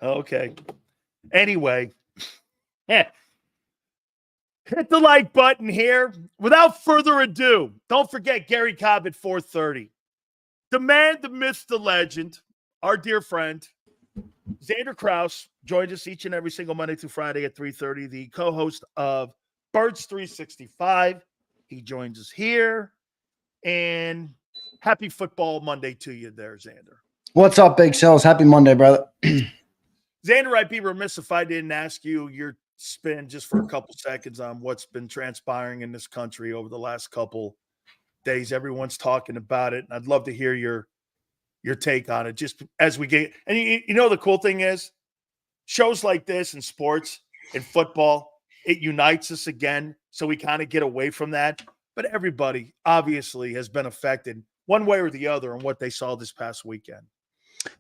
Okay. Anyway, hit the like button here. Without further ado, don't forget Gary Cobb at 4:30. The man, the myth, the legend, our dear friend, Zander Krause, joins us each and every single Monday through Friday at 3:30, the co-host of Birds 365. He joins us here. And happy football Monday to you there, Zander. What's up, Big Cells? Happy Monday, brother. Zander, I'd be remiss if I didn't ask you your spin just for a couple seconds on what's been transpiring in this country over the last couple days. Everyone's talking about it, and I'd love to hear your take on it just as we get – and you know the cool thing is shows like this in sports and football, it unites us again, so we kind of get away from that. But everybody obviously has been affected one way or the other on what they saw this past weekend.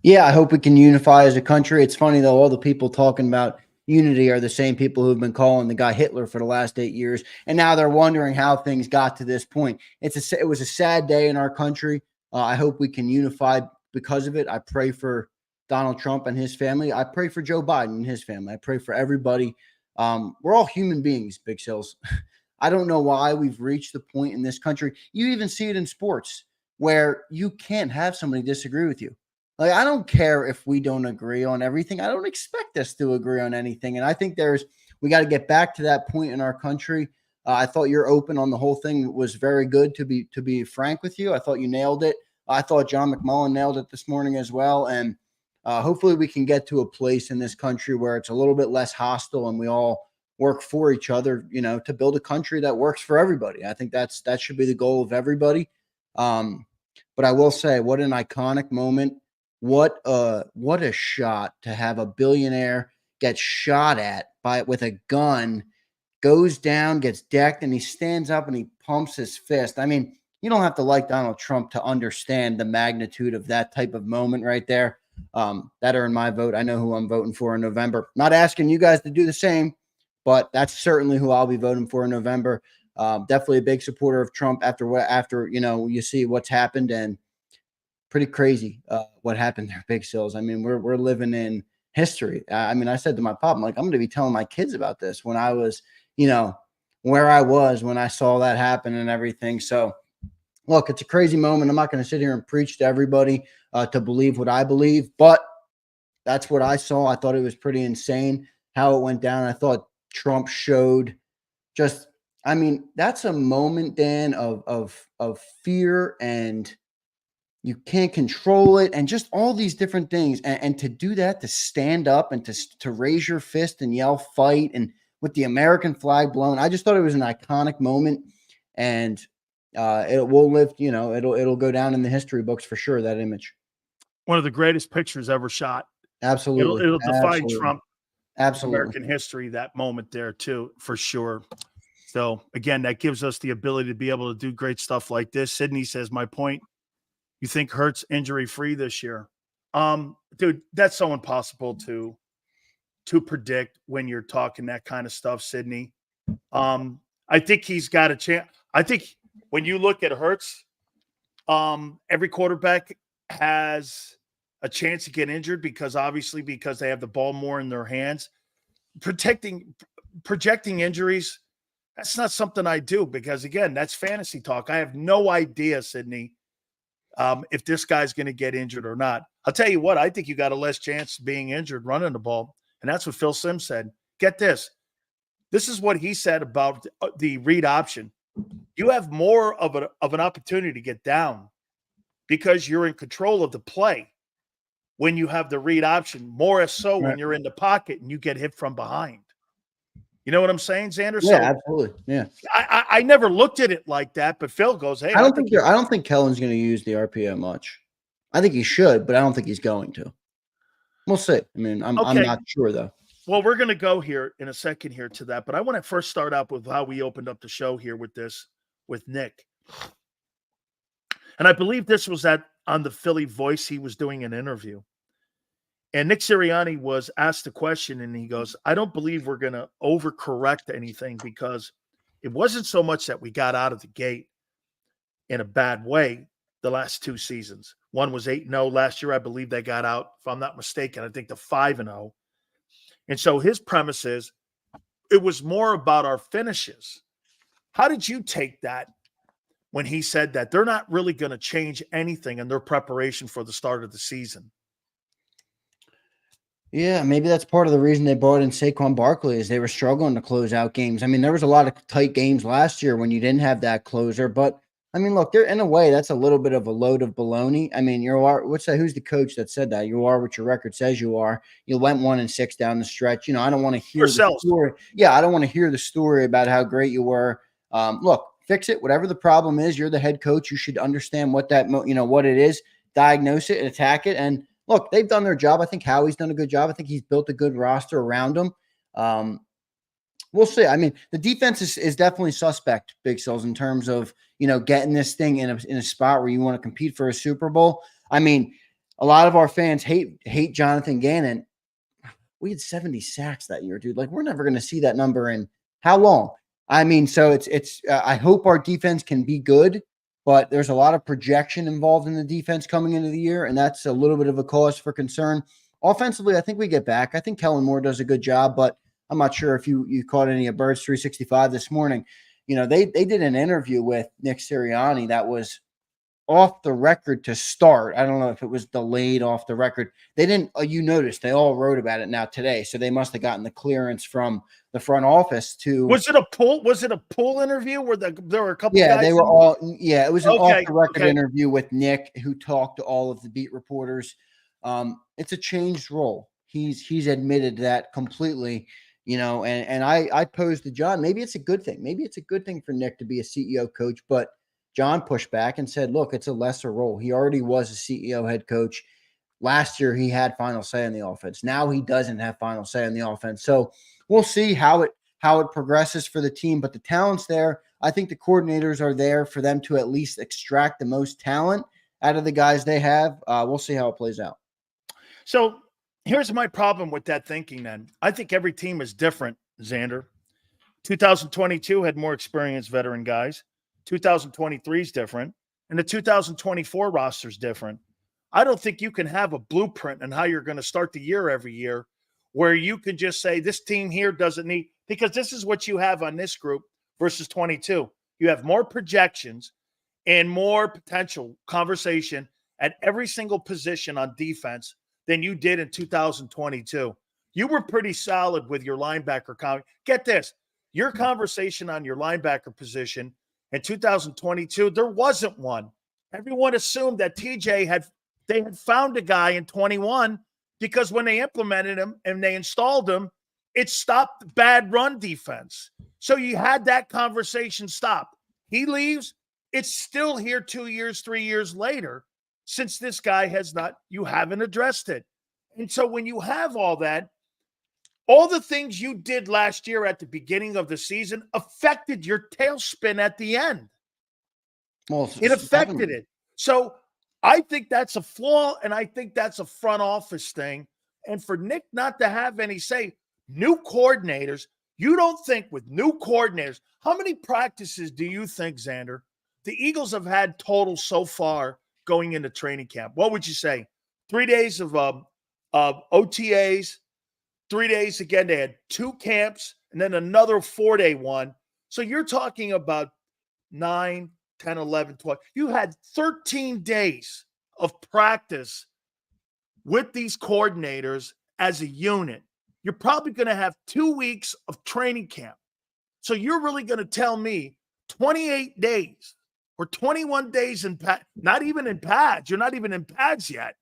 Yeah, I hope we can unify as a country. It's funny, though, all the people talking about unity are the same people who've been calling the guy Hitler for the last 8 years, and now they're wondering how things got to this point. It was a sad day in our country. I hope we can unify because of it. I pray for Donald Trump and his family. I pray for Joe Biden and his family. I pray for everybody. We're all human beings, Big Sills. I don't know why we've reached the point in this country. You even see it in sports where you can't have somebody disagree with you. Like, I don't care if we don't agree on everything. I don't expect us to agree on anything. And I think we got to get back to that point in our country. I thought your open on the whole thing was very good, to be frank with you. I thought you nailed it. I thought John McMullen nailed it this morning as well. And hopefully we can get to a place in this country where it's a little bit less hostile and we all work for each other, to build a country that works for everybody. I think that should be the goal of everybody. But I will say, what an iconic moment. What a shot to have a billionaire get shot at with a gun, goes down, gets decked, and he stands up and he pumps his fist. I mean, you don't have to like Donald Trump to understand the magnitude of that type of moment right there. That earned my vote. I know who I'm voting for in November. Not asking you guys to do the same, but that's certainly who I'll be voting for in November. Definitely a big supporter of Trump after you see what's happened, and pretty crazy what happened there, Big Sills. I mean, we're living in history. I mean, I said to my pop, I'm like, I'm going to be telling my kids about this when I was, where I was when I saw that happen and everything. So, look, it's a crazy moment. I'm not going to sit here and preach to everybody to believe what I believe, but that's what I saw. I thought it was pretty insane how it went down. I thought Trump showed that's a moment, Dan, of fear, and you can't control it, and just all these different things. And to do that, to stand up and to raise your fist and yell fight, and with the American flag blown, I just thought it was an iconic moment, and it will live, it'll go down in the history books for sure, that image. One of the greatest pictures ever shot. Absolutely. It'll define Trump. Absolutely. American history, that moment there too, for sure. So again, that gives us the ability to be able to do great stuff like this. Sydney says, my point, you think Hurts injury-free this year? Dude, that's so impossible to predict when you're talking that kind of stuff, Sydney. I think he's got a chance. I think when you look at Hurts, every quarterback has a chance to get injured because they have the ball more in their hands. Projecting injuries, that's not something I do because, again, that's fantasy talk. I have no idea, Sydney, if this guy's going to get injured or not. I'll tell you what, I think you got a less chance of being injured running the ball, and that's what Phil Simms said. Get this. This is what he said about the read option. You have more of an opportunity to get down because you're in control of the play when you have the read option, more so when you're in the pocket and you get hit from behind. You know what I'm saying, Zander? Yeah, absolutely. Yeah. I never looked at it like that, but Phil goes, hey, I don't think Kellen's going to use the RPO much. I think he should, but I don't think he's going to. We'll see. I mean, I'm not sure, though. Well, we're going to go here in a second here to that, but I want to first start out with how we opened up the show here with Nick. And I believe this was on the Philly Voice. He was doing an interview. And Nick Sirianni was asked a question, and he goes, I don't believe we're going to overcorrect anything because it wasn't so much that we got out of the gate in a bad way the last two seasons. One was 8-0 last year. I believe they got out, if I'm not mistaken, I think to 5-0. And so his premise is it was more about our finishes. How did you take that when he said that they're not really going to change anything in their preparation for the start of the season? Yeah, maybe that's part of the reason they brought in Saquon Barkley is they were struggling to close out games. I mean, there was a lot of tight games last year when you didn't have that closer, but I mean, look, they're in a way that's a little bit of a load of baloney. I mean, who's the coach that said that? You are what your record says you are. You went 1-6 down the stretch. You know, I don't want to hear the story. Yeah, I don't want to hear the story about how great you were. Look, fix it. Whatever the problem is, you're the head coach. You should understand what what it is, diagnose it and attack it. And look, they've done their job. I think Howie's done a good job. I think he's built a good roster around them. We'll see. I mean, the defense is definitely suspect, Big Sills, in terms of, getting this thing in a spot where you want to compete for a Super Bowl. I mean, a lot of our fans hate Jonathan Gannon. We had 70 sacks that year, dude. Like, we're never going to see that number in how long? I mean, so it's I hope our defense can be good, but there's a lot of projection involved in the defense coming into the year, and that's a little bit of a cause for concern. Offensively, I think we get back. I think Kellen Moore does a good job, but I'm not sure if you caught any of Birds 365 this morning. They did an interview with Nick Sirianni that was off the record to start. I don't know if it was delayed off the record. They didn't, you noticed they all wrote about it now today. So they must have gotten the clearance from the front office to. Was it a pool interview where there were a couple Yeah, guys they were all, yeah, it was an off the record interview with Nick, who talked to all of the beat reporters. It's a changed role. He's admitted that completely, and I posed to John, maybe it's a good thing. Maybe it's a good thing for Nick to be a CEO coach, but John pushed back and said, look, it's a lesser role. He already was a CEO head coach. Last year, he had final say in the offense. Now he doesn't have final say in the offense. So we'll see how it progresses for the team, but the talent's there. I think the coordinators are there for them to at least extract the most talent out of the guys they have. We'll see how it plays out. So here's my problem with that thinking then. I think every team is different, Zander. 2022 had more experienced veteran guys. 2023 is different. And the 2024 roster is different. I don't think you can have a blueprint on how you're going to start the year every year where you can just say this team here doesn't need, because this is what you have on this group versus 22. You have more projections and more potential conversation at every single position on defense than you did in 2022. You were pretty solid with your linebacker. Get this, your conversation on your linebacker position in 2022, there wasn't one. Everyone assumed that TJ had found a guy in 21 because when they implemented him and they installed him, it stopped bad run defense. So you had that conversation stop. He leaves. It's still here 2 years, 3 years later, since this guy you haven't addressed it. And so when you have all that, all the things you did last year at the beginning of the season affected your tailspin at the end. Well, it affected it. So I think that's a flaw, and I think that's a front office thing. And for Nick not to have any say, new coordinators, you don't think with new coordinators, how many practices do you think, Zander, the Eagles have had total so far going into training camp? What would you say? 3 days of OTAs, 3 days again. They had 2 camps and then another 4-day one. So you're talking about 9, 10, 11, 12. You had 13 days of practice with these coordinators as a unit. You're probably going to have 2 weeks of training camp. So you're really going to tell me 28 days or 21 days not even in pads. You're not even in pads yet.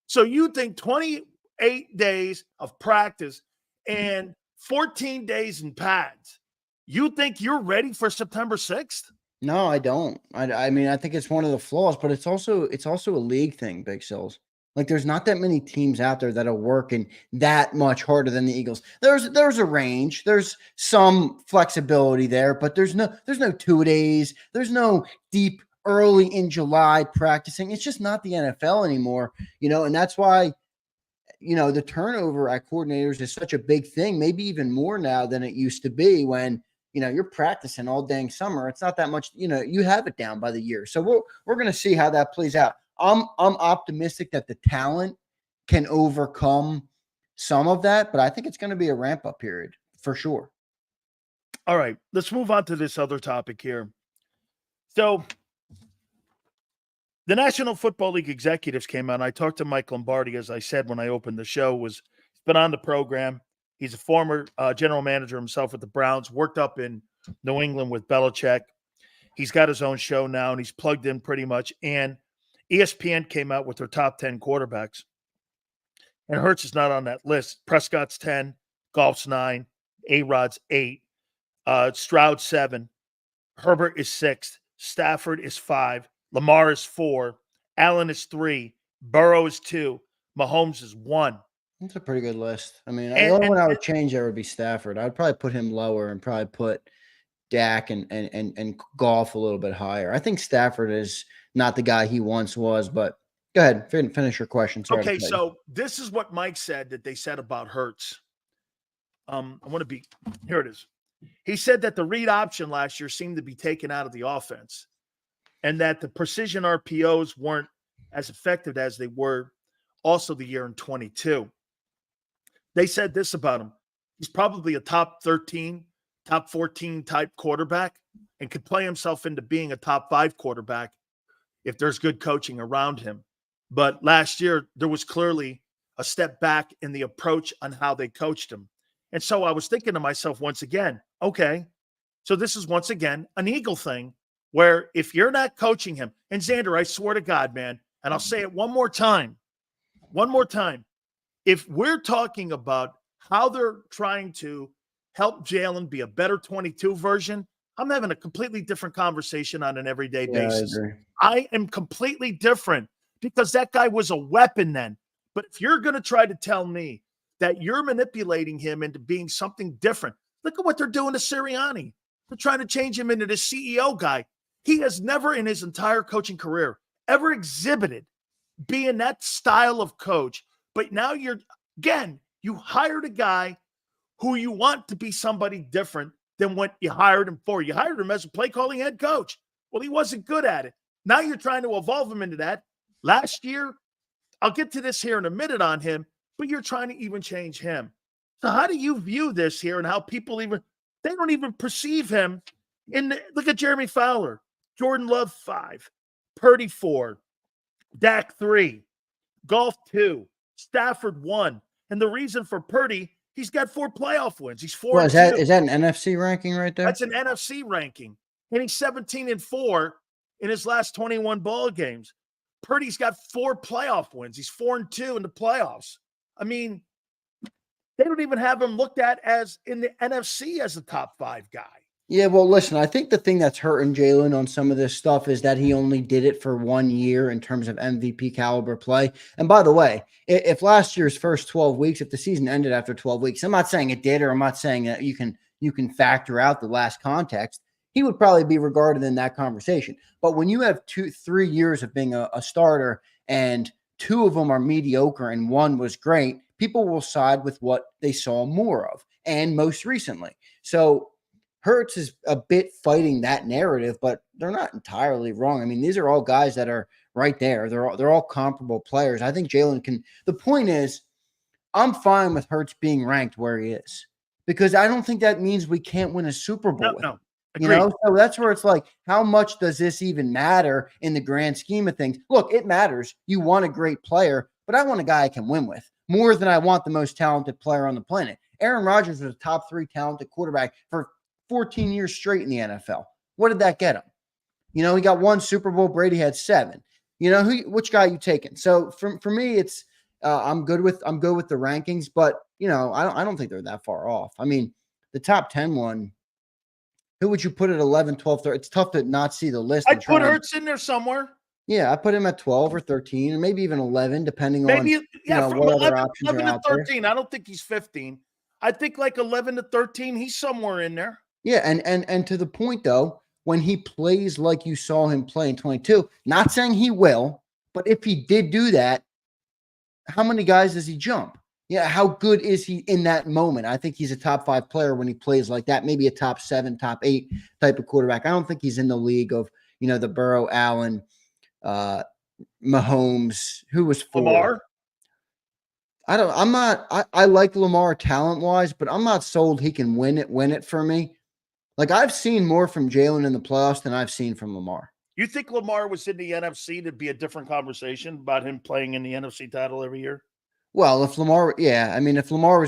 So you think 28 days of practice and 14 days in pads. You think you're ready for September 6th? No, I don't. I mean, I think it's one of the flaws, but it's also a league thing, Big Sills. Like, there's not that many teams out there that are working that much harder than the Eagles. There's a range. There's some flexibility there, but there's no 2 days. There's no deep early in July practicing. It's just not the NFL anymore, and that's why, the turnover at coordinators is such a big thing, maybe even more now than it used to be when, you're practicing all dang summer. It's not that much, you have it down by the year. So we're going to see how that plays out. I'm optimistic that the talent can overcome some of that, but I think it's going to be a ramp up period for sure. All right, let's move on to this other topic here. So the National Football League executives came out, and I talked to Mike Lombardi, as I said when I opened the show, he's been on the program. He's a former general manager himself with the Browns, worked up in New England with Belichick. He's got his own show now, and he's plugged in pretty much. And ESPN came out with their top 10 quarterbacks. And Hurts is not on that list. Prescott's 10, Goff's 9, A-Rod's 8, Stroud 7, Herbert is 6, Stafford is 5, Lamar is 4, Allen is 3, Burrow is 2, Mahomes is 1. That's a pretty good list. I mean, the only one I would change there would be Stafford. I'd probably put him lower and probably put Dak and Goff a little bit higher. I think Stafford is not the guy he once was, but go ahead, finish your question. Sorry. Okay, so this is what Mike said that they said about Hurts. I want to be – here it is. He said that the read option last year seemed to be taken out of the offense and that the precision RPOs weren't as effective as they were also the year in 22. They said this about him. He's probably a top 13, top 14 type quarterback and could play himself into being a top 5 quarterback if there's good coaching around him. But last year, there was clearly a step back in the approach on how they coached him. And so I was thinking to myself once again, okay, so this is once again an Eagle thing where if you're not coaching him, and Zander, I swear to God, man, and I'll say it one more time, if we're talking about how they're trying to help Jalen be a better 22 version, I'm having a completely different conversation on an everyday basis. I am completely different because that guy was a weapon then. But if you're going to try to tell me that you're manipulating him into being something different, look at what they're doing to Sirianni. They're trying to change him into the CEO guy. He has never in his entire coaching career ever exhibited being that style of coach. But now you hired a guy who you want to be somebody different than what you hired him for. You hired him as a play calling head coach. Well, he wasn't good at it. Now you're trying to evolve him into that. Last year, I'll get to this here in a minute on him, but you're trying to even change him. So how do you view this here and how people they don't even perceive him look at Jeremy Fowler, Jordan Love 5, Purdy 4, Dak 3, Goff 2, Stafford 1. And the reason for Purdy, he's got 4 playoff wins. He's 4. Well, is that an NFC ranking right there? That's an NFC ranking. And he's 17-4 in his last 21 ball games. Purdy's got 4 playoff wins. He's 4-2 in the playoffs. I mean, they don't even have him looked at as in the NFC as a top 5 guy. Yeah, well, listen, I think the thing that's hurting Jalen on some of this stuff is that he only did it for 1 year in terms of MVP caliber play. And by the way, if last year's first 12 weeks, if the season ended after 12 weeks, I'm not saying it did, or I'm not saying that you can factor out the last context, he would probably be regarded in that conversation. But when you have 3 years of being a starter and 2 of them are mediocre and 1 was great, people will side with what they saw more of and most recently. So Hurts is a bit fighting that narrative, but they're not entirely wrong. I mean, these are all guys that are right there. They're all comparable players. I think Jalen can. The point is, I'm fine with Hurts being ranked where he is because I don't think that means we can't win a Super Bowl with him. Agreed. You know, so that's where it's like, how much does this even matter in the grand scheme of things? Look, it matters. You want a great player, but I want a guy I can win with more than I want the most talented player on the planet. Aaron Rodgers was a top 3 talented quarterback for 14 years straight in the NFL. What did that get him? You know, he got 1 Super Bowl. Brady had 7. You know, which guy are you taking? So for me, it's I'm good with the rankings, but you know, I don't think they're that far off. I mean, the top 10 one. Who would you put at 11, 12, 13? It's tough to not see the list. I'd put Hurts in there somewhere. Yeah, I put him at 12 or 13, or maybe even 11, depending on from what 11, other options 11 are to out 13. I don't think he's 15. I think like 11 to 13, he's somewhere in there. Yeah, and to the point though, when he plays like you saw him play in 22, not saying he will, but if he did do that, how many guys does he jump? Yeah, how good is he in that moment? I think he's a top 5 player when he plays like that, maybe a top 7, top 8 type of quarterback. I don't think he's in the league of, you know, the Burrow, Allen, Mahomes. Who was 4? Lamar. I like Lamar talent-wise, but I'm not sold he can win it for me. Like, I've seen more from Jalen in the playoffs than I've seen from Lamar. You think Lamar was in the NFC to be a different conversation about him playing in the NFC title every year? Well, if Lamar was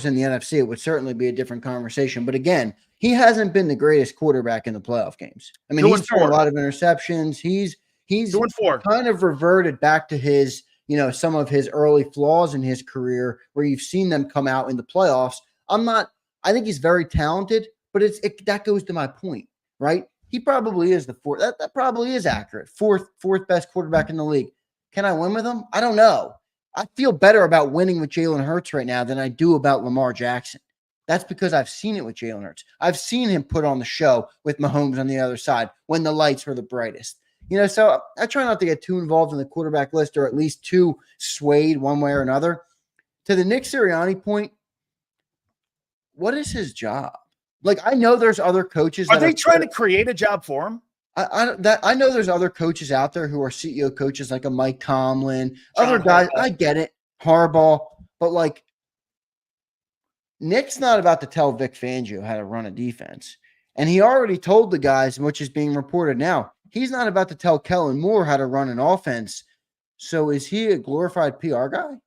in the NFC, it would certainly be a different conversation. But again, he hasn't been the greatest quarterback in the playoff games. I mean, he's thrown a lot of interceptions. He's 2-4. kind of reverted back to his, some of his early flaws in his career where you've seen them come out in the playoffs. I think he's very talented, but that goes to my point, right? He probably is the fourth. That probably is accurate. Fourth best quarterback in the league. Can I win with him? I don't know. I feel better about winning with Jalen Hurts right now than I do about Lamar Jackson. That's because I've seen it with Jalen Hurts. I've seen him put on the show with Mahomes on the other side when the lights were the brightest. So I try not to get too involved in the quarterback list, or at least too swayed one way or another. To the Nick Sirianni point, what is his job? Like, I know there's other coaches. Are they trying to create a job for him? I know there's other coaches out there who are CEO coaches, like a Mike Tomlin, other guys. I get it, Harbaugh, but like, Nick's not about to tell Vic Fangio how to run a defense, and he already told the guys, which is being reported now, he's not about to tell Kellen Moore how to run an offense. So is he a glorified PR guy?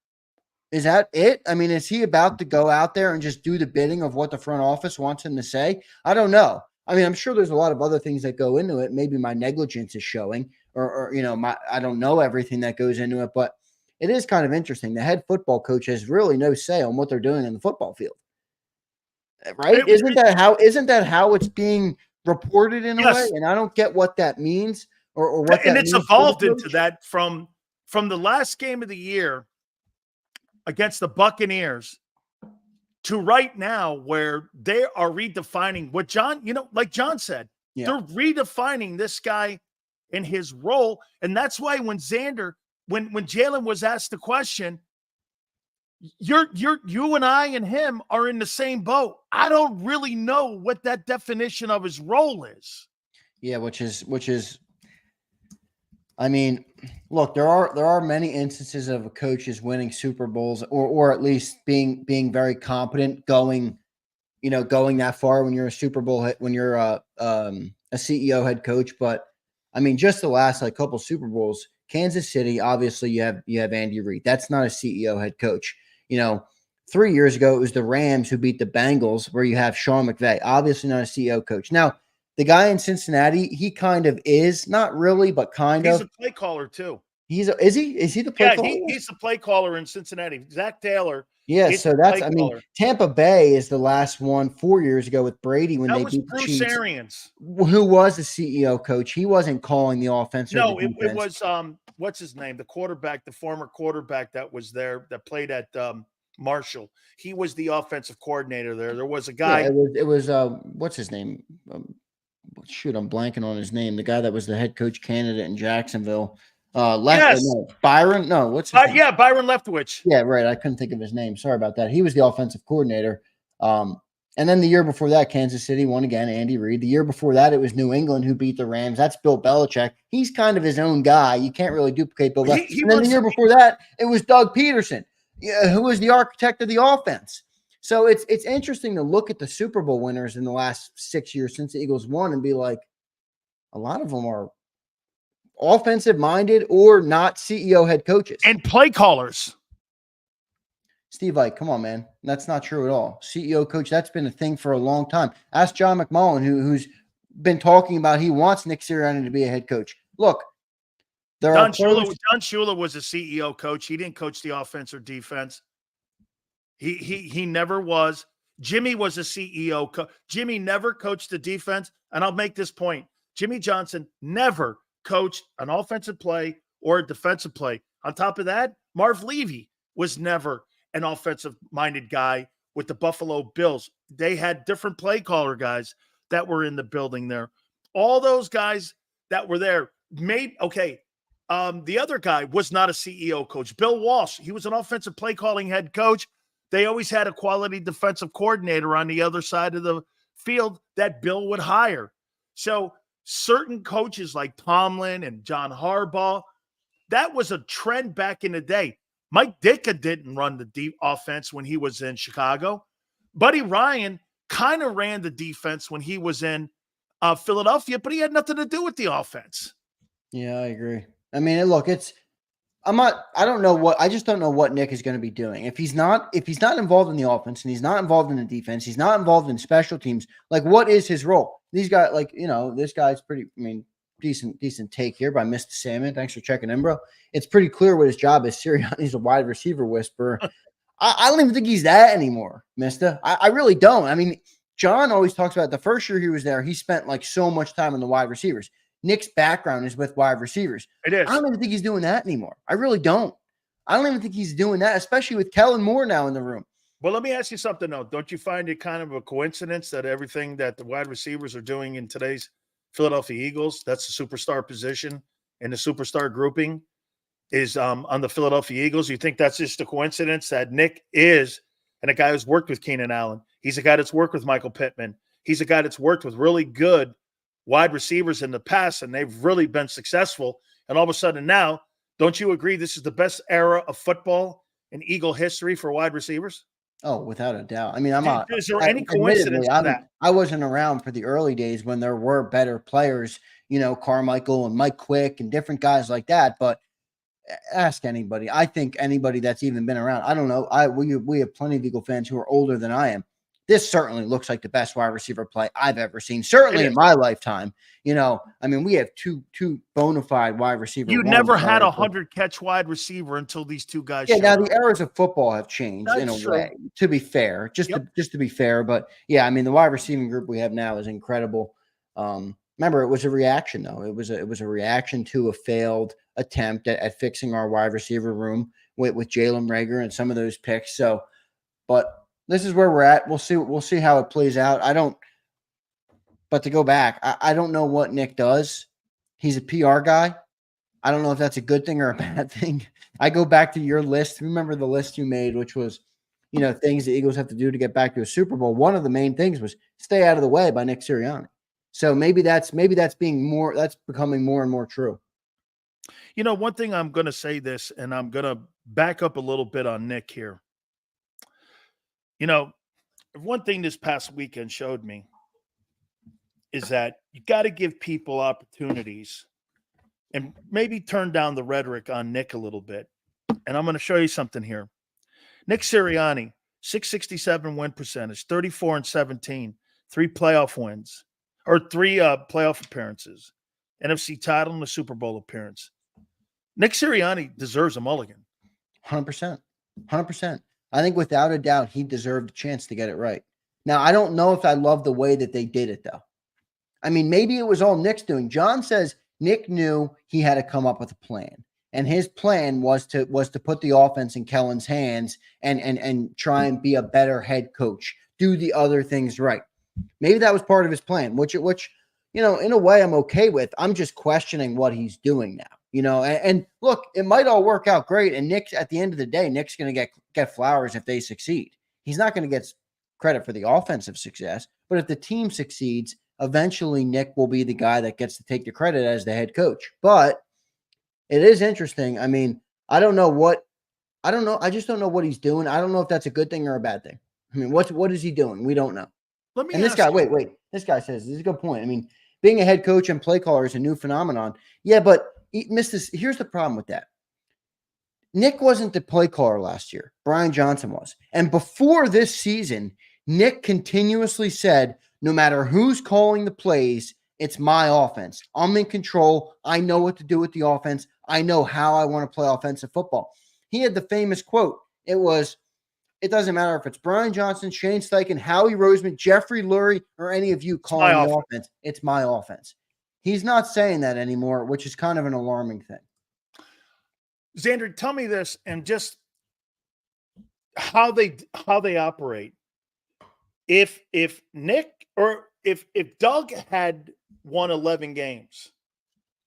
Is that it? I mean, is he about to go out there and just do the bidding of what the front office wants him to say? I don't know. I mean, I'm sure there's a lot of other things that go into it. Maybe my negligence is showing, or I don't know everything that goes into it, but it is kind of interesting. The head football coach has really no say on what they're doing in the football field, right? Isn't that how it's being reported in a way? And I don't get what that means or what that means. And it's evolved into that from the last game of the year against the Buccaneers to right now, where they are redefining what John, like John said, they're redefining this guy in his role. And that's why when Jalen was asked the question, you and I and him are in the same boat. I don't really know what that definition of his role is. Yeah, which is, I mean, look, there are many instances of coaches winning Super Bowls or at least being very competent, going that far when you're a Super Bowl when you're a CEO head coach. But I mean, just the last couple Super Bowls, Kansas City, obviously you have Andy Reid. That's not a CEO head coach. 3 years ago it was the Rams who beat the Bengals, where you have Sean McVay, obviously not a CEO coach. Now, the guy in Cincinnati, he kind of is, not really, but kind of. He's a play caller too. Is he the play caller? He's the play caller in Cincinnati. Zach Taylor. Yeah, so that's, I mean, Tampa Bay is the last one 4 years ago with Brady when they beat the Chiefs. Bruce Arians, who was the CEO coach. He wasn't calling the offense. No, it was what's his name? The quarterback, the former quarterback that was there that played at Marshall. He was the offensive coordinator there. There was a guy. Yeah, it was what's his name? Shoot, I'm blanking on his name. The guy that was the head coach candidate in Jacksonville. Byron. No, what's his name? Yeah, Byron Leftwich. Yeah, right. I couldn't think of his name. Sorry about that. He was the offensive coordinator. And then the year before that, Kansas City won again, Andy Reid. The year before that, it was New England who beat the Rams. That's Bill Belichick. He's kind of his own guy. You can't really duplicate Bill Belichick. And then the year before that, it was Doug Peterson, who was the architect of the offense. So it's interesting to look at the Super Bowl winners in the last 6 years since the Eagles won and be like, a lot of them are offensive-minded or not CEO head coaches. And play callers. Steve Ike, come on, man. That's not true at all. CEO coach, that's been a thing for a long time. Ask John McMullen, who's been talking about he wants Nick Sirianni to be a head coach. Look, Don Shula was a CEO coach. He didn't coach the offense or defense. He never was. Jimmy was a CEO coach. Jimmy never coached the defense. And I'll make this point. Jimmy Johnson never coached an offensive play or a defensive play. On top of that, Marv Levy was never an offensive-minded guy with the Buffalo Bills. They had different play caller guys that were in the building there. All those guys that were there the other guy was not a CEO coach. Bill Walsh, he was an offensive play calling head coach. They always had a quality defensive coordinator on the other side of the field that Bill would hire. So certain coaches like Tomlin and John Harbaugh, that was a trend back in the day. Mike Ditka didn't run the deep offense when he was in Chicago. Buddy Ryan kind of ran the defense when he was in Philadelphia, but he had nothing to do with the offense. Yeah, I agree. I mean, look, I just don't know what Nick is going to be doing. If he's not involved in the offense and he's not involved in the defense, he's not involved in special teams, like what is his role? These guys, like, this guy's pretty, decent take here by Mr. Salmon. Thanks for checking in, bro. It's pretty clear what his job is. Sirianni's a wide receiver whisperer. I don't even think he's that anymore, mister. I really don't. I mean, John always talks about the first year he was there, he spent like so much time on the wide receivers. Nick's background is with wide receivers. It is. I don't even think he's doing that anymore. I really don't. I don't even think he's doing that, especially with Kellen Moore now in the room. Well, let me ask you something, though. Don't you find it kind of a coincidence that everything that the wide receivers are doing in today's Philadelphia Eagles, that's the superstar position and the superstar grouping, is on the Philadelphia Eagles? You think that's just a coincidence that Nick is, and a guy who's worked with Keenan Allen, he's a guy that's worked with Michael Pittman, he's a guy that's worked with really good wide receivers in the past, and they've really been successful. And all of a sudden now, don't you agree this is the best era of football in Eagle history for wide receivers? Oh, without a doubt. I mean, Is there any coincidence to that? I wasn't around for the early days when there were better players, Carmichael and Mike Quick and different guys like that. But ask anybody. I think anybody that's even been around. I don't know. We have plenty of Eagle fans who are older than I am. This certainly looks like the best wide receiver play I've ever seen, certainly in my lifetime. We have two bona fide wide receivers. You never had a 100-catch wide receiver until these two guys. Yeah, now the eras of football have changed in a way, to be fair, just to be fair. But yeah, I mean, the wide receiving group we have now is incredible. Remember, it was a reaction, though. It was a reaction to a failed attempt at fixing our wide receiver room with Jalen Reagor and some of those picks. So, but this is where we're at. We'll see how it plays out. But to go back, I don't know what Nick does. He's a PR guy. I don't know if that's a good thing or a bad thing. I go back to your list. Remember the list you made, which was, things the Eagles have to do to get back to a Super Bowl. One of the main things was stay out of the way by Nick Sirianni. So maybe that's becoming more and more true. One thing I'm going to say this, and I'm going to back up a little bit on Nick here. One thing this past weekend showed me is that you got to give people opportunities and maybe turn down the rhetoric on Nick a little bit. And I'm going to show you something here. Nick Sirianni, 667 win percentage, 34-17, 3 playoff wins, or 3 playoff appearances, NFC title and a Super Bowl appearance. Nick Sirianni deserves a mulligan. 100%. 100%. I think without a doubt, he deserved a chance to get it right. Now, I don't know if I love the way that they did it, though. I mean, maybe it was all Nick's doing. John says Nick knew he had to come up with a plan. And his plan was to put the offense in Kellen's hands and try and be a better head coach, do the other things right. Maybe that was part of his plan, which in a way I'm okay with. I'm just questioning what he's doing now. And look, it might all work out great. And Nick, at the end of the day, Nick's going to get flowers if they succeed. He's not going to get credit for the offensive success, but if the team succeeds, eventually Nick will be the guy that gets to take the credit as the head coach. But it is interesting. I mean, I just don't know what he's doing. I don't know if that's a good thing or a bad thing. I mean, what is he doing? We don't know. This guy, wait, this guy says, this is a good point. I mean, being a head coach and play caller is a new phenomenon. Yeah, but here's the problem with that. Nick wasn't the play caller last year. Brian Johnson was. And before this season, Nick continuously said, no matter who's calling the plays, it's my offense. I'm in control. I know what to do with the offense. I know how I want to play offensive football. He had the famous quote. It doesn't matter if it's Brian Johnson, Shane Steichen, Howie Roseman, Jeffrey Lurie, or any of you calling the offense. It's my offense. He's not saying that anymore, which is kind of an alarming thing. Zander, tell me this and just how they operate. If Nick or if Doug had won 11 games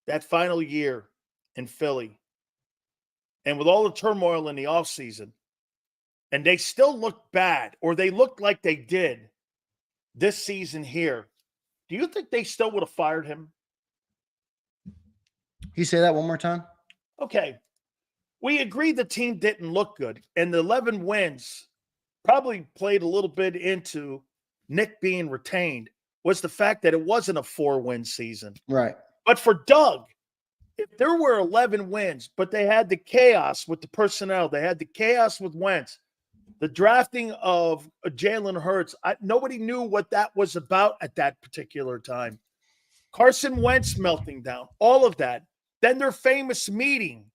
that final year in Philly, and with all the turmoil in the offseason, and they still looked bad, or they looked like they did this season here, do you think they still would have fired him? Can you say that one more time? Okay, we agreed the team didn't look good, and the 11 wins probably played a little bit into Nick being retained, was the fact that it wasn't a 4-win season. Right. But for Doug, if there were 11 wins, but they had the chaos with the personnel, they had the chaos with Wentz, the drafting of Jalen Hurts, nobody knew what that was about at that particular time. Carson Wentz melting down, all of that. Then their famous meeting.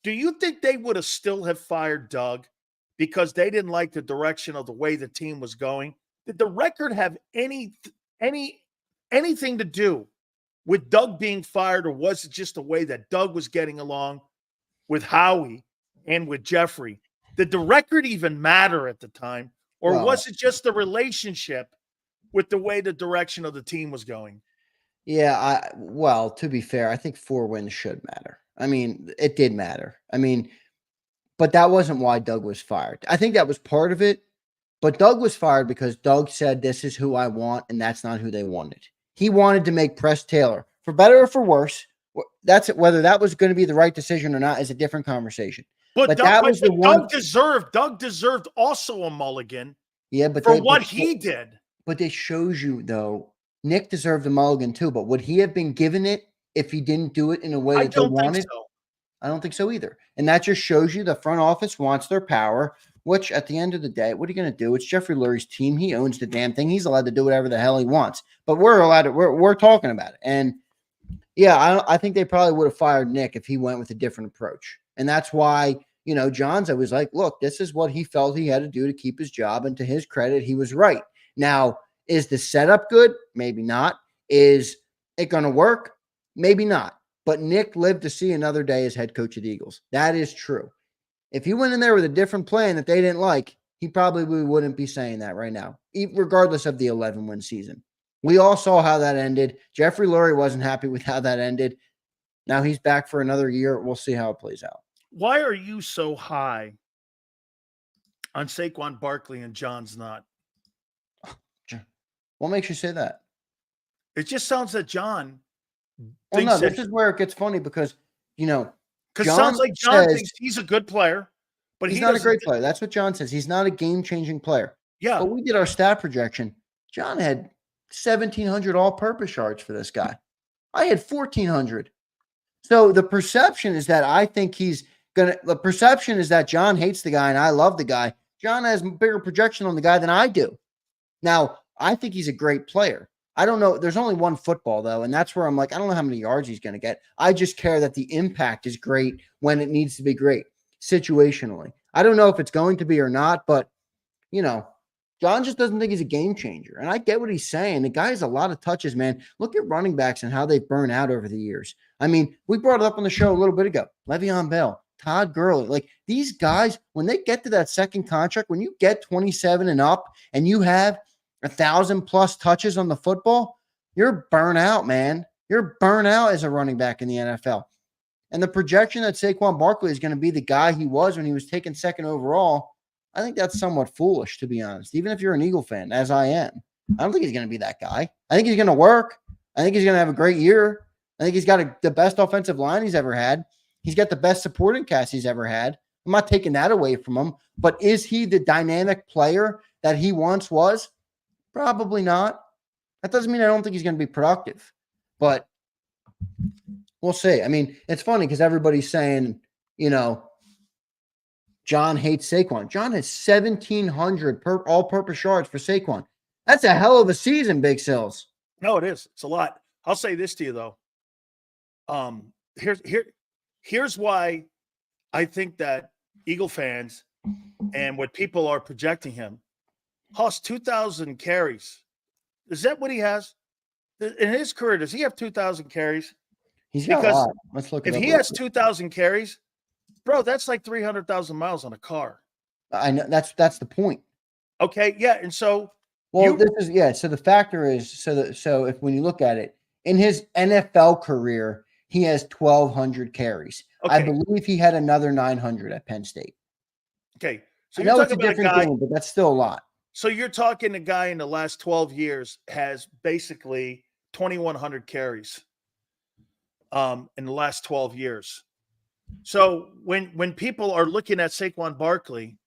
Do you think they would have still have fired Doug because they didn't like the direction of the way the team was going? Did the record have anything to do with Doug being fired, or was it just the way that Doug was getting along with Howie and with Jeffrey? Did the record even matter at the time, or was it just the relationship with the way the direction of the team was going? Yeah, to be fair, I think 4 wins should matter. I mean, it did matter. I mean, but that wasn't why Doug was fired. I think that was part of it, but Doug was fired because Doug said, this is who I want, and that's not who they wanted. He wanted to make Press Taylor, for better or for worse. That's it. Whether that was going to be the right decision or not is a different conversation. But that was the one. Doug deserved also a mulligan. Yeah, but for what he did. But it shows you, though, Nick deserved a mulligan too. But would he have been given it if he didn't do it in a way that they wanted? So. I don't think so either. And that just shows you the front office wants their power, which at the end of the day, what are you going to do? It's Jeffrey Lurie's team. He owns the damn thing. He's allowed to do whatever the hell he wants. But we're talking about it. And yeah, I think they probably would have fired Nick if he went with a different approach. And that's why, John's always like, look, this is what he felt he had to do to keep his job. And to his credit, he was right. Now, is the setup good? Maybe not. Is it going to work? Maybe not. But Nick lived to see another day as head coach of the Eagles. That is true. If he went in there with a different plan that they didn't like, he probably wouldn't be saying that right now, regardless of the 11-win season. We all saw how that ended. Jeffrey Lurie wasn't happy with how that ended. Now he's back for another year. We'll see how it plays out. Why are you so high on Saquon Barkley and John's not? What makes you say that? It just sounds that John. Well, no, this is where it gets funny because, because it sounds like John thinks he's a good player, but he's not a great player. That's what John says. He's not a game-changing player. Yeah. But we did our stat projection. John had 1,700 all-purpose yards for this guy. I had 1,400. So the perception is that I think the perception is that John hates the guy and I love the guy. John has bigger projection on the guy than I do. Now, I think he's a great player. I don't know. There's only one football, though, and that's where I'm like, I don't know how many yards he's going to get. I just care that the impact is great when it needs to be great, situationally. I don't know if it's going to be or not, but, John just doesn't think he's a game changer. And I get what he's saying. The guy has a lot of touches, man. Look at running backs and how they've burned out over the years. I mean, we brought it up on the show a little bit ago. Le'Veon Bell, Todd Gurley. Like, these guys, when they get to that second contract, when you get 27 and up and you have 1,000+ touches on the football, you're burnt out, man. You're burnt out as a running back in the NFL. And the projection that Saquon Barkley is going to be the guy he was when he was taken second overall, I think that's somewhat foolish, to be honest. Even if you're an Eagle fan, as I am, I don't think he's going to be that guy. I think he's going to work. I think he's going to have a great year. I think he's got the best offensive line he's ever had. He's got the best supporting cast he's ever had. I'm not taking that away from him. But is he the dynamic player that he once was? Probably not. That doesn't mean I don't think he's going to be productive, but we'll see. I mean, it's funny because everybody's saying, John hates Saquon. John has 1,700 all-purpose yards for Saquon. That's a hell of a season, Big Sills. No, it is. It's a lot. I'll say this to you, though. Here's why I think that Eagle fans and what people are projecting him, Haas, 2,000 carries. Is that what he has? In his career, does he have 2,000 carries? He's got a lot. Let's look at it. If he has 2,000 carries, bro, that's like 300,000 miles on a car. I know. That's the point. Okay, yeah, and so so the factor is so if when you look at it, in his NFL career, he has 1,200 carries. Okay. I believe he had another 900 at Penn State. Okay, so I know it's a different thing, but that's still a lot. So you're talking a guy in the last 12 years has basically 2,100 carries in the last 12 years. So when people are looking at Saquon Barkley,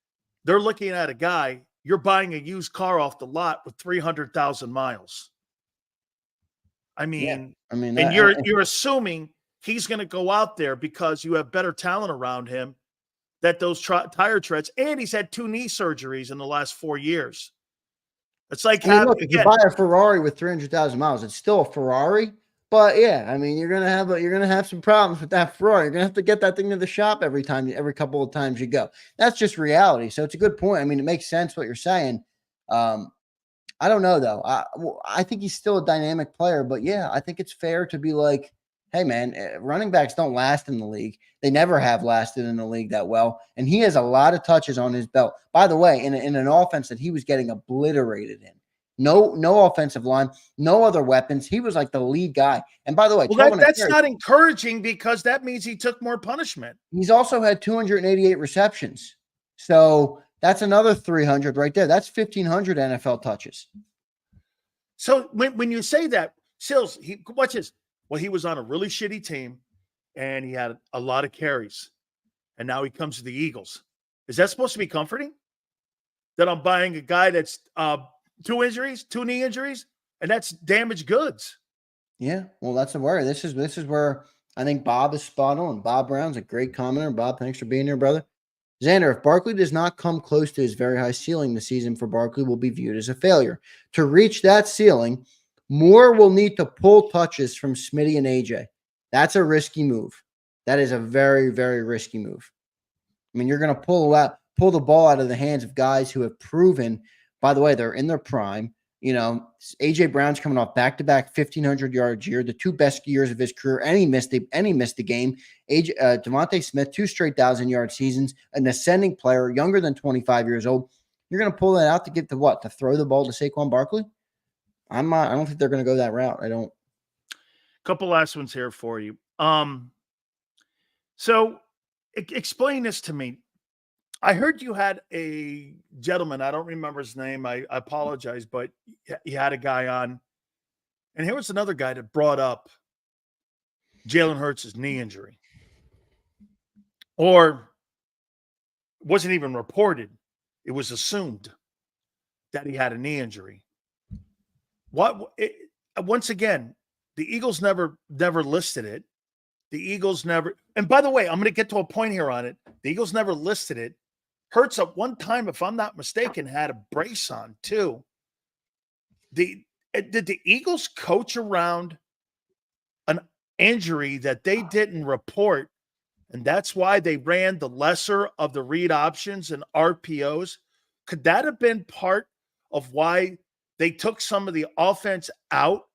they're looking at a guy, you're buying a used car off the lot with 300,000 miles. I Yeah. mean, I mean, and you're assuming he's going to go out there because you have better talent around him, that those tire treads, and he's had 2 knee surgeries in the last 4 years. It's like look, if you buy a Ferrari with 300,000 miles, it's still a Ferrari. But yeah, I mean, you're gonna have some problems with that Ferrari. You're gonna have to get that thing to the shop every couple of times you go. That's just reality. So it's a good point. I mean, it makes sense what you're saying. I don't know though. I think he's still a dynamic player, but yeah, I think it's fair to be like, hey man, running backs don't last in the league. They never have lasted in the league that well, and he has a lot of touches on his belt. By the way, in an offense that he was getting obliterated in. No offensive line, no other weapons. He was like the lead guy. And by the way, that's not encouraging because that means he took more punishment. He's also had 288 receptions. So that's another 300 right there. That's 1,500 NFL touches. So when you say that, Sills, watch this. Well, he was on a really shitty team, and he had a lot of carries, and now he comes to the Eagles. Is that supposed to be comforting? That I'm buying a guy that's 2 knee injuries, and that's damaged goods. Yeah, well, that's a worry. This is where I think Bob is spot on. Bob Brown's a great commenter. Bob, thanks for being here, brother. Zander, if Barkley does not come close to his very high ceiling, the season for Barkley will be viewed as a failure. To reach that ceiling, Moore will need to pull touches from Smitty and AJ. That's a risky move. That is a very, very risky move. I mean, you're going to pull the ball out of the hands of guys who have proven, by the way, they're in their prime. You know, AJ Brown's coming off back-to-back 1,500-yard year, the 2 best years of his career, and he missed a game. Devontae Smith, 2 straight 1,000-yard seasons, an ascending player, younger than 25 years old. You're going to pull that out to get to what? To throw the ball to Saquon Barkley? I don't think they're going to go that route. I don't. Couple last ones here for you. So explain this to me. I heard you had a gentleman, I don't remember his name, I apologize, but you had a guy on, and here was another guy that brought up Jalen Hurts' knee injury. Or wasn't even reported. It was assumed that he had a knee injury. Once again, the Eagles never listed it. The Eagles never, and by the way, I'm going to get to a point here on it. The Eagles never listed it. Hurts at one time, if I'm not mistaken, had a brace on too. Did the Eagles coach around an injury that they didn't report, and that's why they ran the lesser of the read options and RPOs? Could that have been part of why they took some of the offense out?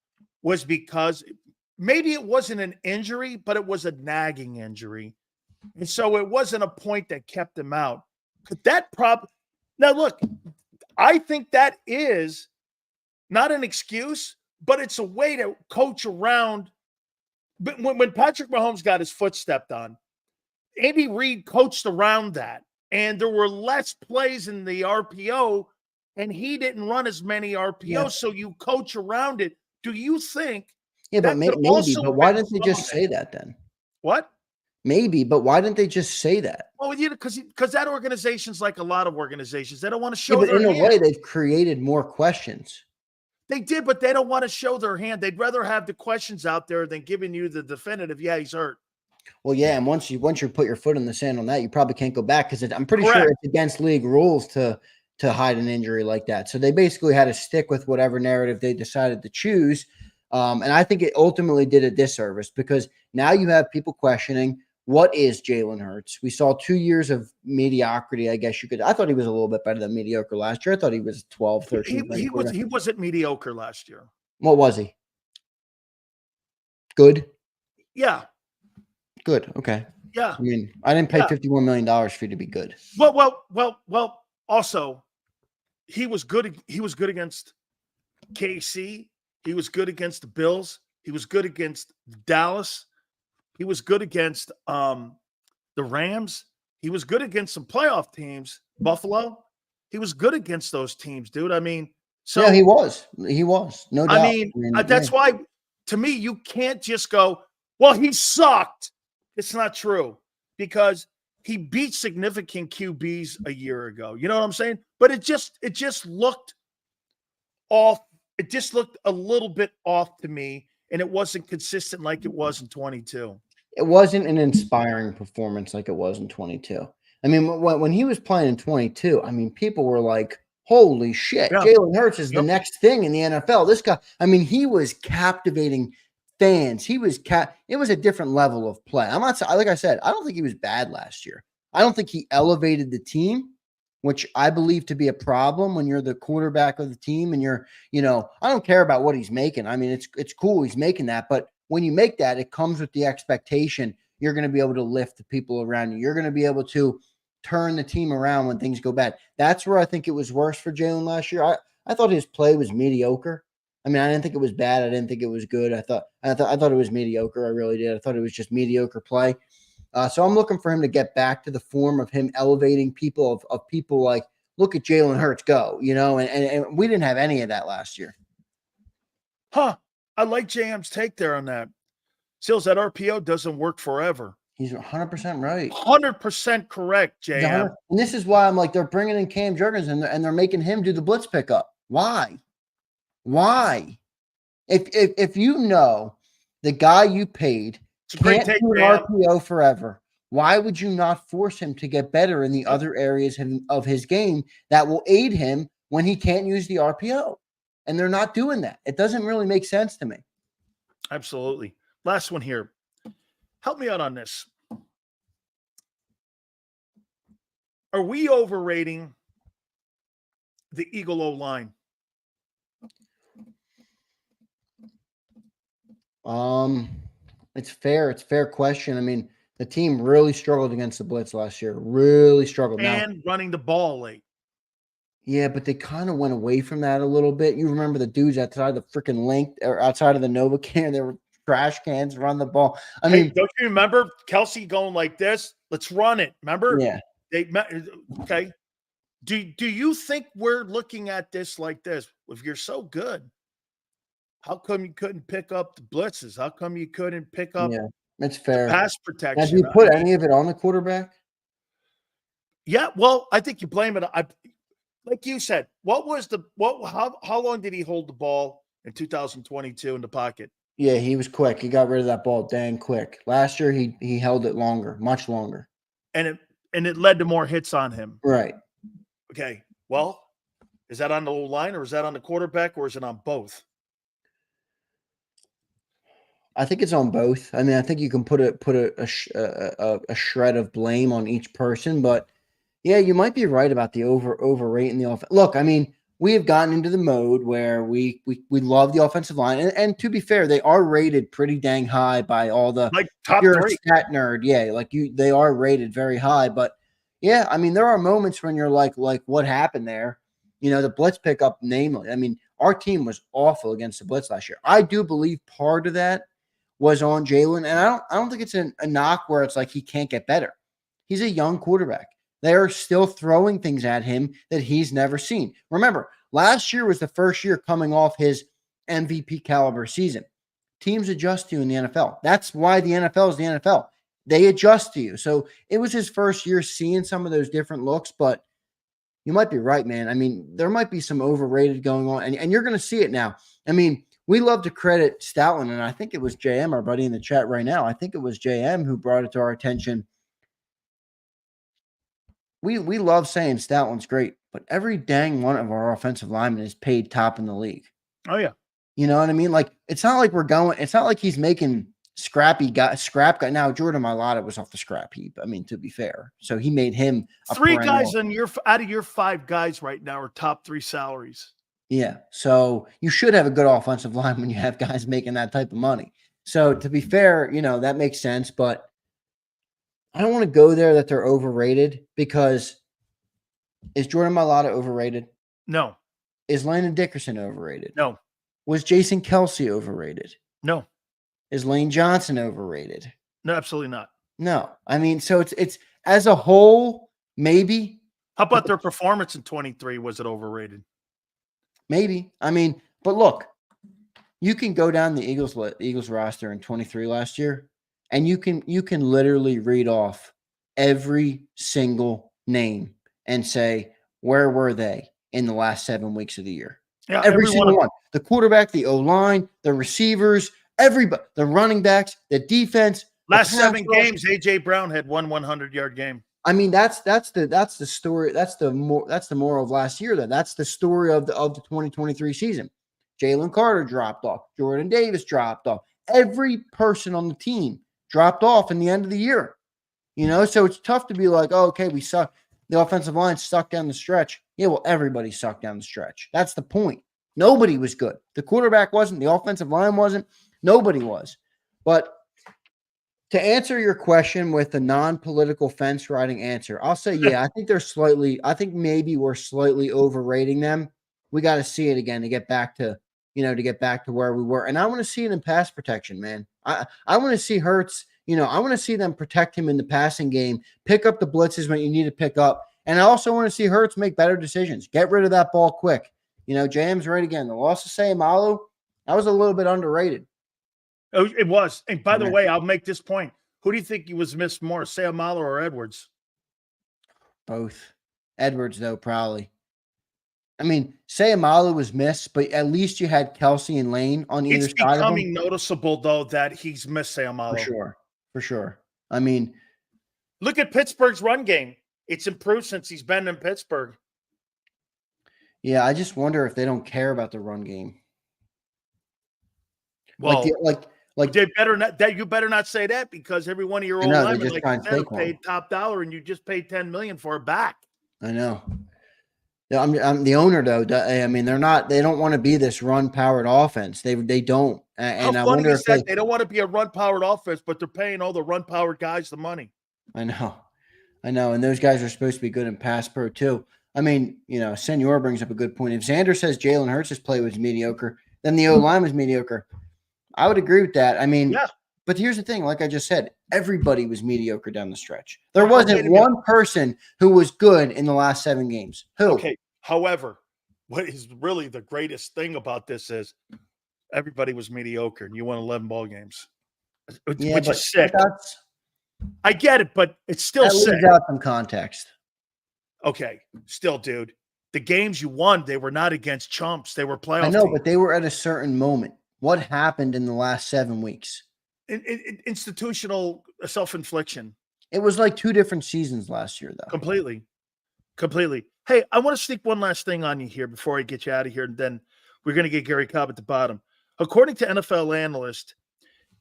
Was because maybe it wasn't an injury, but it was a nagging injury. And so it wasn't a point that kept them out. Could that now look, I think that is not an excuse, but it's a way to coach around. But when Patrick Mahomes got his foot stepped on, Andy Reid coached around that. And there were less plays in the RPO, and he didn't run as many RPOs. Yeah. So you coach around it. Do you think? Yeah, but maybe. But why didn't they just say that then? What? Maybe, but why didn't they just say that? Well, because that organization's like a lot of organizations. They don't want to show their hand. But in a way, they've created more questions. They did, but they don't want to show their hand. They'd rather have the questions out there than giving you the definitive, yeah, he's hurt. Well, yeah, and once you put your foot in the sand on that, you probably can't go back because I'm pretty sure it's against league rules to hide an injury like that. So they basically had to stick with whatever narrative they decided to choose. And I think it ultimately did a disservice because now you have people questioning, what is Jalen Hurts? We saw 2 years of mediocrity, I guess you could. I thought he was a little bit better than mediocre last year. I thought he was 12, 13. He wasn't mediocre last year. What was he? Good? Yeah. Good. Okay. Yeah. I mean, I didn't pay $51 million for you to be good. Well, also, he was good. He was good against KC. He was good against the Bills. He was good against Dallas. He was good against the Rams. He was good against some playoff teams, Buffalo. He was good against those teams, dude. I mean, so yeah, he was. No doubt. I mean, that's why, to me, you can't just go, well, he sucked. It's not true. because he beat significant QBs a year ago. You know what I'm saying? But it just looked off. It just looked a little bit off to me, and it wasn't consistent like it was in 22. It wasn't an inspiring performance like it was in 22. I mean, when he was playing in 22, I mean, people were like, holy shit, Yeah. Jalen Hurts is the Yep. next thing in the NFL. This guy, I mean, he was captivating fans. He was it was a different level of play. I'm not, like I said, I don't think he was bad last year. I don't think he elevated the team, which I believe to be a problem when you're the quarterback of the team and you're, you know, I don't care about what he's making. I mean, it's cool he's making that, but when you make that, it comes with the expectation you're going to be able to lift the people around you. You're going to be able to turn the team around when things go bad. That's where I think it was worse for Jalen last year. I thought his play was mediocre. I mean, I didn't think it was bad. I didn't think it was good. I thought it was mediocre. I really did. I thought it was just mediocre play. So I'm looking for him to get back to the form of him elevating people, of people like, look at Jalen Hurts go, you know, and we didn't have any of that last year. Huh. I like JM's take there on that. Sills, that RPO doesn't work forever. He's 100% right. 100% correct, JM. And this is why I'm like, they're bringing in Cam Jurgens and they're making him do the blitz pickup. Why? If you know the guy you paid can't do an RPO forever, why would you not force him to get better in the other areas of his game that will aid him when he can't use the RPO? And they're not doing that. It doesn't really make sense to me. Absolutely. Last one here. Help me out on this. Are we overrating the Eagle O-line? It's fair. It's a fair question. I mean, the team really struggled against the blitz last year. Really struggled. And running the ball late. Yeah, but they kind of went away from that a little bit. You remember the dudes outside the freaking link or outside of the Nova can, they were trash cans, run the ball. I mean, don't you remember Kelsey going like this? Let's run it. Remember? Yeah. Okay. Do you think we're looking at this like this? If you're so good, how come you couldn't pick up the blitzes? How come you couldn't pick up it's fair. pass protection? Now, do you put any of it on the quarterback? Yeah, well, I think you blame it. Like you said, how long did he hold the ball in 2022 in the pocket? Yeah, he was quick. He got rid of that ball dang quick. Last year he held it longer, much longer. And it led to more hits on him. Right. Okay. Well, is that on the line or is that on the quarterback or is it on both? I think it's on both. I mean, I think you can put a shred of blame on each person, but yeah, you might be right about the overrating the offense. Look, I mean, we have gotten into the mode where we love the offensive line, and to be fair, they are rated pretty dang high by all the like top you're three. A stat nerd, yeah, like they are rated very high. But yeah, I mean, there are moments when you're like what happened there? You know, the blitz pickup, namely. I mean, our team was awful against the blitz last year. I do believe part of that was on Jalen, and I don't think it's a knock where it's like he can't get better. He's a young quarterback. They're still throwing things at him that he's never seen. Remember, last year was the first year coming off his MVP caliber season. Teams adjust to you in the NFL. That's why the NFL is the NFL. They adjust to you. So it was his first year seeing some of those different looks, but you might be right, man. I mean, there might be some overrated going on, and you're going to see it now. I mean, we love to credit Stoutland, and I think it was JM, our buddy in the chat right now. I think it was JM who brought it to our attention. We love saying Stoutland's great, but every dang one of our offensive linemen is paid top in the league. Oh, yeah. You know what I mean? Like, it's not like it's not like he's making scrap guy. Now, Jordan Mailata was off the scrap heap. I mean, to be fair. So he made him three guys out of your five guys right now are top three salaries. Yeah. So you should have a good offensive line when you have guys making that type of money. So to be fair, you know, that makes sense, but I don't want to go there that they're overrated, because is Jordan Mailata overrated? No. Is Landon Dickerson overrated? No. Was Jason Kelsey overrated? No. Is Lane Johnson overrated? No, absolutely not. No. I mean, so it's as a whole, maybe. How about their performance in 23? Was it overrated? Maybe. I mean, but look, you can go down the Eagles roster in 23 last year, and you can literally read off every single name and say, where were they in the last 7 weeks of the year? Yeah, Every single one. The quarterback, the O-line, the receivers, everybody, the running backs, the defense. Last 7 games, A.J. Brown had one 100-yard game. I mean, that's the story. That's the moral of last year. That's the story of the 2023 season. Jalen Carter dropped off. Jordan Davis dropped off. Every person on the team dropped off in the end of the year. So it's tough to be like, oh, okay, we suck. The offensive line sucked down the stretch. Yeah, well, everybody sucked down the stretch. That's the point. Nobody was good. The quarterback wasn't. The offensive line wasn't. Nobody was. But to answer your question with a non-political fence riding answer, I'll say, yeah, I think maybe we're slightly overrating them. We got to see it again to get back to where we were. And I want to see it in pass protection, man. I want to see Hurts, I want to see them protect him in the passing game, pick up the blitzes when you need to pick up. And I also want to see Hurts make better decisions. Get rid of that ball quick. Jam's right again. The loss of Sayamalu, that was a little bit underrated. Oh, it was. And by the way, I'll make this point. Who do you think he was missed more, Sayamalu or Edwards? Both. Edwards, though, probably. I mean, Sayamalu was missed, but at least you had Kelsey and Lane on either side of him. It's becoming noticeable, though, that he's missed Sayamalu. For sure. I mean, look at Pittsburgh's run game. It's improved since he's been in Pittsburgh. Yeah, I just wonder if they don't care about the run game. Well, they better not. That you better not say that, because every one of your old linemen, like you said, paid top dollar, and you just paid $10 million for a back. I know. I'm the owner, though. I mean, they're not. They don't want to be this run-powered offense. They don't. And I wonder if they don't want to be a run-powered offense, but they're paying all the run-powered guys the money. I know. And those guys are supposed to be good in pass pro too. I mean, Senor brings up a good point. If Zander says Jalen Hurts' play was mediocre, then the O-line was mediocre. I would agree with that. I mean, yeah. But here's the thing. Like I just said, everybody was mediocre down the stretch. There wasn't one person who was good in the last 7 games. Who? Okay. However, what is really the greatest thing about this is everybody was mediocre, and you won 11 ball games, which is sick. I get it, but it's still sick. Leaves out some context. Okay. Still, dude, the games you won, they were not against chumps. They were playoff I know, teams. But they were at a certain moment. What happened in the last 7 weeks? Institutional self-infliction. It was like 2 different seasons last year, though. Completely. Hey, I want to sneak one last thing on you here before I get you out of here, and then we're going to get Gary Cobb at the bottom. According to NFL analyst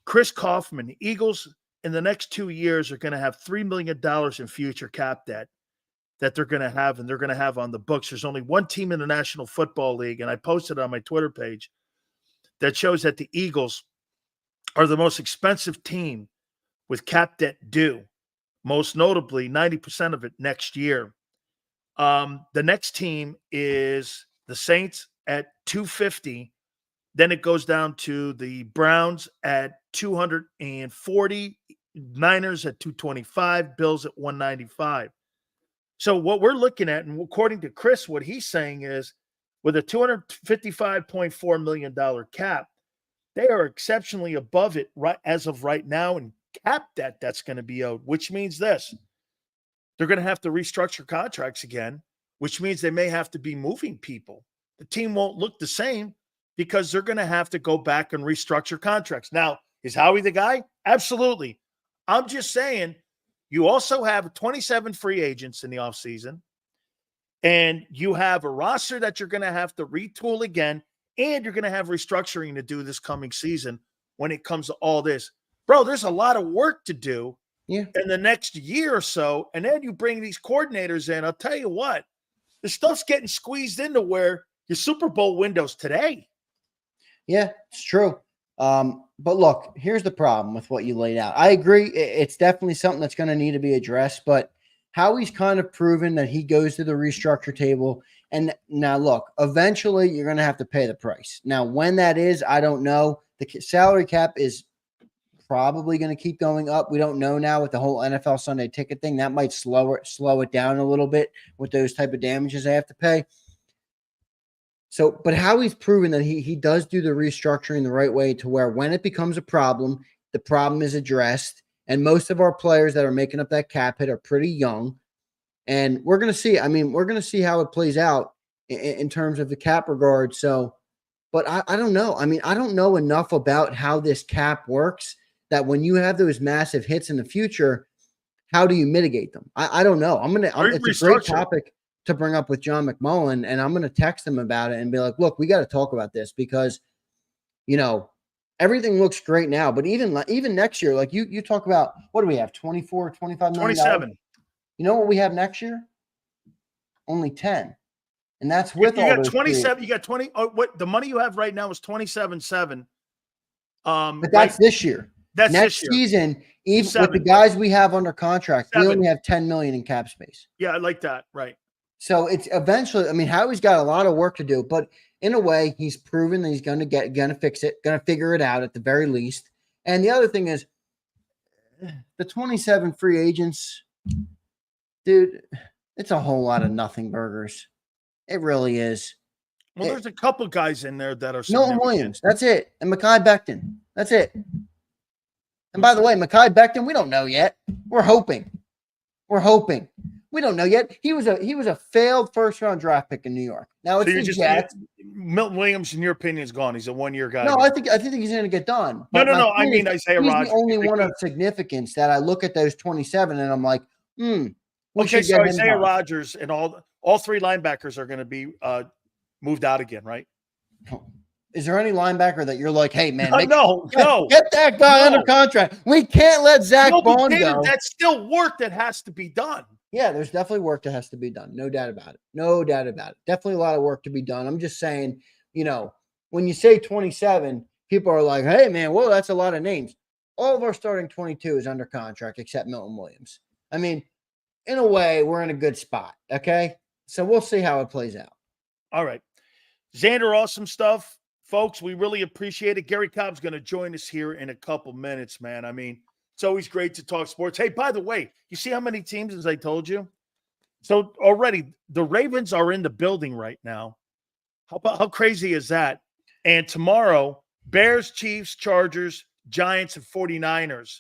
Chris Kaufman, the Eagles in the next 2 years are going to have $3 million in future cap debt that they're going to have, and they're going to have on the books. There's only one team in the National Football League, and I posted on my Twitter page, that shows that the Eagles are the most expensive team with cap debt due, most notably 90% of it next year. The next team is the Saints at $250. Then it goes down to the Browns at $240, Niners at $225, Bills at $195. So what we're looking at, and according to Chris, what he's saying is, with a $255.4 million cap, they are exceptionally above it right as of right now, and cap debt that's going to be owed, which means this. They're going to have to restructure contracts again, which means they may have to be moving people. The team won't look the same because they're going to have to go back and restructure contracts. Now, is Howie the guy? Absolutely. I'm just saying, you also have 27 free agents in the offseason, and you have a roster that you're going to have to retool again, and you're going to have restructuring to do this coming season when it comes to all this. Bro, there's a lot of work to do in the next year or so, and then you bring these coordinators in. I'll tell you what, the stuff's getting squeezed into where your Super Bowl window's today. Yeah, it's true. But look, here's the problem with what you laid out. I agree. It's definitely something that's going to need to be addressed, but Howie's kind of proven that he goes to the restructure table. And now look, eventually you're going to have to pay the price. Now, when that is, I don't know. The salary cap is probably going to keep going up. We don't know now with the whole NFL Sunday ticket thing. That might slow it down a little bit with those type of damages they have to pay. So, but Howie's proven that he does do the restructuring the right way to where when it becomes a problem, the problem is addressed And most of our players that are making up that cap hit are pretty young. And we're going to see. I mean, we're going to see how it plays out in terms of the cap regard. So, but I don't know. I mean, I don't know enough about how this cap works that when you have those massive hits in the future, how do you mitigate them? I don't know. It's a great topic to bring up with John McMullen, and I'm going to text him about it and be like, look, we got to talk about this because, everything looks great now, but even next year, like you talk about, what do we have? 24, 25 million? 27. You know what we have next year? Only 10. And that's with you got 27. You got 20. Oh, what the money you have right now is 27.7. But that's this year. That's next this year. Season, even with the guys we have under contract, we only have 10 million in cap space. Yeah, I like that. Right. So it's eventually, I mean, Howie's got a lot of work to do, but in a way, he's proven that he's going to fix it, going to figure it out at the very least. And the other thing is the 27 free agents, dude, it's a whole lot of nothing burgers. It really is. Well, there's a couple guys in there that are Milton Williams. That's it. And Mekhi Becton. That's it. And by the way, Mekhi Becton, we don't know yet. We're hoping. We don't know yet. He was a failed first-round draft pick in New York. Now it's the Jets. Milton Williams, in your opinion, is gone. He's a one-year guy. No, I think he's going to get done. No. I mean, Isaiah Rodgers. He's the only one of significance that I look at those 27 and I'm like, Okay, so Isaiah Rodgers and all three linebackers are going to be moved out again, right? Is there any linebacker that you're like, hey, man, no, get that guy under contract? We can't let Zach Bond go. That's still work that has to be done. Yeah, there's definitely work that has to be done. No doubt about it. Definitely a lot of work to be done. I'm just saying, when you say 27, people are like, hey, man, well, that's a lot of names. All of our starting 22 is under contract except Milton Williams. I mean, in a way, we're in a good spot, okay? So we'll see how it plays out. All right. Zander, awesome stuff. Folks, we really appreciate it. Gary Cobb's going to join us here in a couple minutes, man. I mean, it's always great to talk sports. Hey, by the way, you see how many teams, as I told you? So already the Ravens are in the building right now. How crazy is that? And tomorrow, Bears, Chiefs, Chargers, Giants, and 49ers.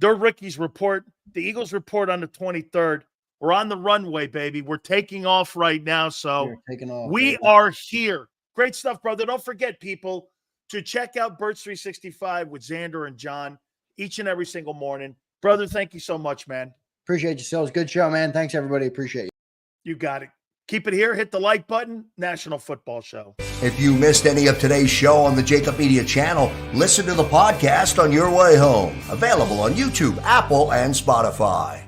Their rookies report. The Eagles report on the 23rd. We're on the runway, baby. We're taking off right now. So we are here. Great stuff, brother. Don't forget, people, to check out Birds 365 with Zander and John each and every single morning. Brother, thank you so much, man. Appreciate yourselves. Good show, man. Thanks, everybody. Appreciate you. You got it. Keep it here. Hit the like button. National Football Show. If you missed any of today's show on the JAKIB Media channel, listen to the podcast on your way home. Available on YouTube, Apple, and Spotify.